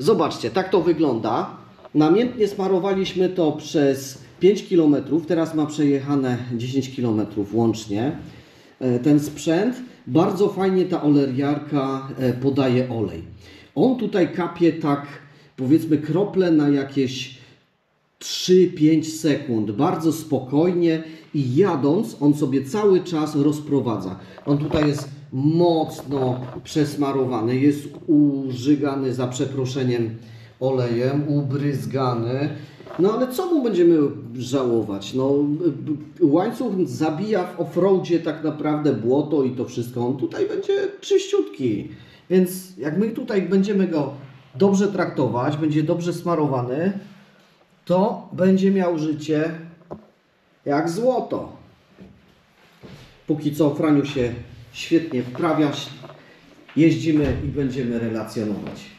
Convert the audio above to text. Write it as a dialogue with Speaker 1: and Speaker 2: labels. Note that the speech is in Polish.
Speaker 1: Zobaczcie, tak to wygląda. Namiętnie smarowaliśmy to przez 5 km, teraz ma przejechane 10 km łącznie ten sprzęt. Bardzo fajnie ta oliwiarka podaje olej. On tutaj kapie tak, powiedzmy, krople na jakieś 3-5 sekund, bardzo spokojnie i jadąc on sobie cały czas rozprowadza. On tutaj jest mocno przesmarowany, jest użygany, za przeproszeniem, olejem, ubryzgany. No ale co mu będziemy żałować? No, łańcuch zabija w offroadzie tak naprawdę błoto i to wszystko. On tutaj będzie czyściutki. Więc jak my tutaj będziemy go dobrze traktować, będzie dobrze smarowany, to będzie miał życie jak złoto. Póki co Franiu się świetnie wprawia, jeździmy i będziemy relacjonować.